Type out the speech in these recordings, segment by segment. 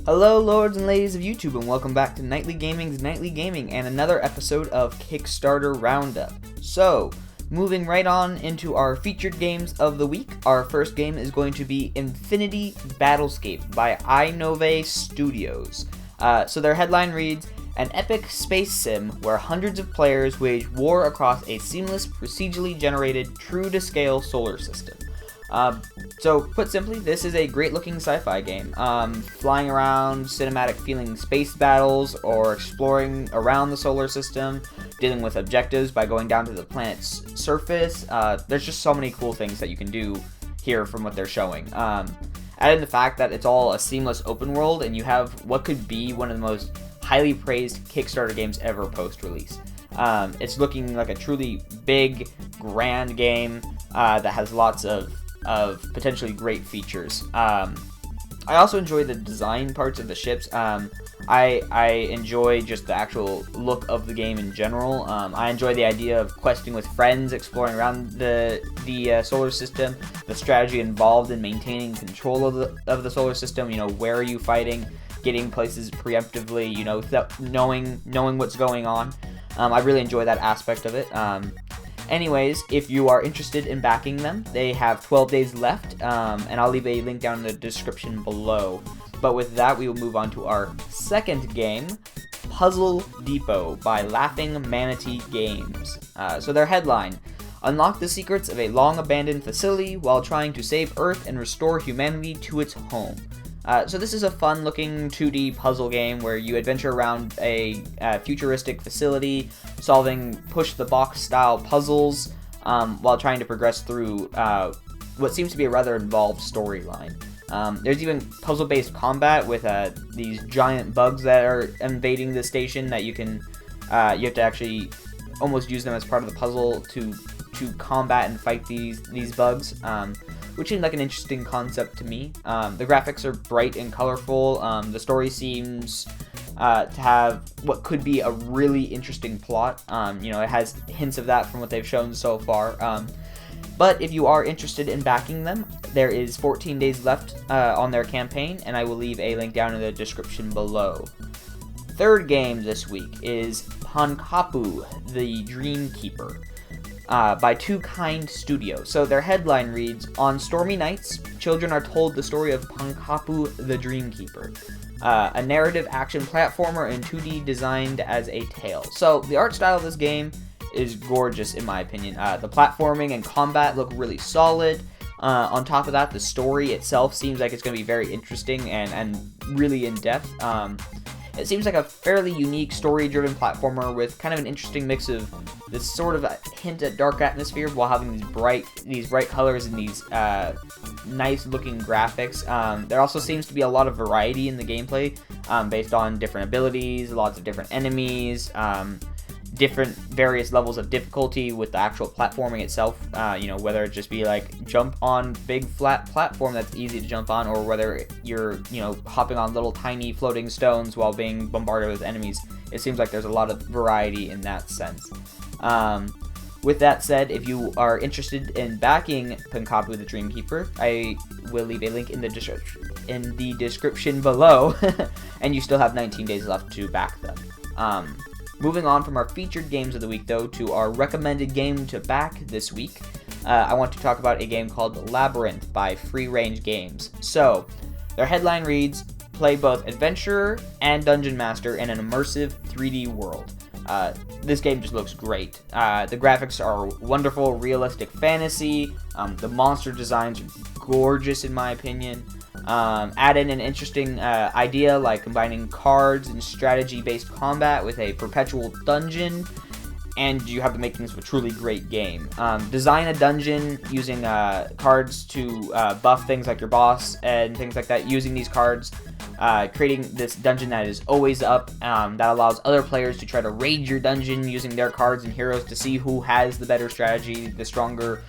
Hello, lords and ladies of YouTube, and welcome back to Nightly Gaming's Nightly Gaming and another episode of Kickstarter Roundup. So, moving right on into our featured games of the week, our first game is going to be Infinity Battlescape by iNove Studios. So their headline reads, an epic space sim where hundreds of players wage war across a seamless, procedurally generated, true-to-scale solar system. So, put simply, this is a great-looking sci-fi game. Flying around, cinematic-feeling space battles, or exploring around the solar system, dealing with objectives by going down to the planet's surface. There's just so many cool things that you can do here from what they're showing. Add in the fact that it's all a seamless open world, and you have what could be one of the most highly praised Kickstarter games ever post-release. It's looking like a truly big, grand game that has lots of potentially great features. I also enjoy the design parts of the ships. I enjoy just the actual look of the game in general. I enjoy the idea of questing with friends, exploring around the solar system, the strategy involved in maintaining control of the solar system. You know, where are you fighting, getting places preemptively, you know, knowing what's going on. I really enjoy that aspect of it. Anyways, if you are interested in backing them, they have 12 days left, and I'll leave a link down in the description below. But with that, we will move on to our second game, Puzzle Depot by Laughing Manatee Games. So their headline, unlock the secrets of a long-abandoned facility while trying to save Earth and restore humanity to its home. So this is a fun-looking 2D puzzle game where you adventure around a futuristic facility, solving push-the-box style puzzles while trying to progress through what seems to be a rather involved storyline. There's even puzzle-based combat with these giant bugs that are invading the station that you have to actually almost use them as part of the puzzle to combat and fight these bugs. Which seemed like an interesting concept to me. The graphics are bright and colorful. The story seems to have what could be a really interesting plot. You know, it has hints of that from what they've shown so far. But if you are interested in backing them, there is 14 days left on their campaign, and I will leave a link down in the description below. Third game this week is Pankapu, the Dream Keeper. By Two Kind Studios. So their headline reads, on stormy nights, children are told the story of Pankapu the Dreamkeeper, a narrative action platformer in 2D designed as a tale. So the art style of this game is gorgeous in my opinion. The platforming and combat look really solid. On top of that, the story itself seems like it's going to be very interesting and really in-depth. It seems like a fairly unique story-driven platformer with kind of an interesting mix of this sort of a hint at dark atmosphere while having these bright colors and these nice-looking graphics. There also seems to be a lot of variety in the gameplay based on different abilities, lots of different enemies, different various levels of difficulty with the actual platforming itself, you know, whether it just be like jump on big flat platform that's easy to jump on, or whether you're, you know, hopping on little tiny floating stones while being bombarded with enemies. It seems like there's a lot of variety in that sense. With that said, if you are interested in backing Pankapu the Dreamkeeper, I will leave a link in the description below, and you still have 19 days left to back them. Moving on from our featured games of the week, though, to our recommended game to back this week, I want to talk about a game called Labyrinth by Free Range Games. So, their headline reads, play both Adventurer and Dungeon Master in an immersive 3D world. This game just looks great. The graphics are wonderful, realistic fantasy. The monster designs are gorgeous in my opinion. Add in an interesting idea like combining cards and strategy-based combat with a perpetual dungeon, and you have the makings of a truly great game. Design a dungeon using cards to buff things like your boss and things like that, using these cards, creating this dungeon that is always up, that allows other players to try to raid your dungeon using their cards and heroes to see who has the better strategy, the stronger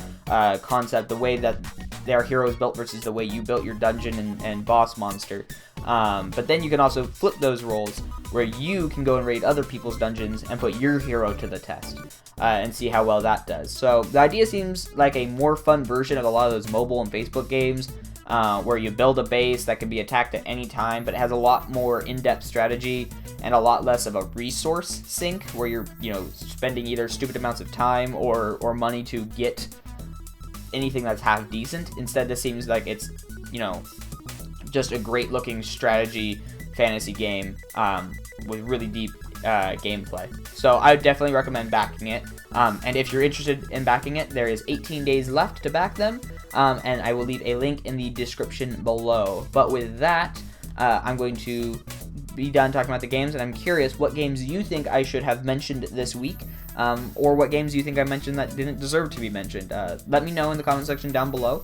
concept, the way that their hero is built versus the way you built your dungeon and boss monster. But then you can also flip those roles where you can go and raid other people's dungeons and put your hero to the test and see how well that does. So the idea seems like a more fun version of a lot of those mobile and Facebook games where you build a base that can be attacked at any time, but it has a lot more in-depth strategy and a lot less of a resource sink where you're, spending either stupid amounts of time or money to get anything that's half decent. Instead, this seems like it's, just a great looking strategy fantasy game with really deep gameplay. So I would definitely recommend backing it. And if you're interested in backing it, there is 18 days left to back them. And I will leave a link in the description below. But with that, I'm going to be done talking about the games, and I'm curious what games you think I should have mentioned this week, or what games you think I mentioned that didn't deserve to be mentioned. Let me know in the comment section down below.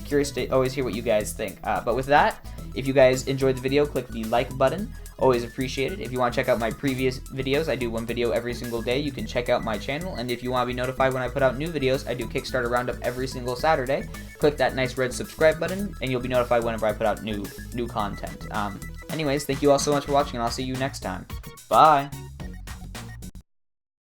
Curious to always hear what you guys think. But with that, if you guys enjoyed the video, click the like button. Always appreciate it. If you want to check out my previous videos, I do one video every single day. You can check out my channel, and if you want to be notified when I put out new videos, I do Kickstarter Roundup every single Saturday. Click that nice red subscribe button, and you'll be notified whenever I put out new content. Anyways, thank you all so much for watching, and I'll see you next time. Bye!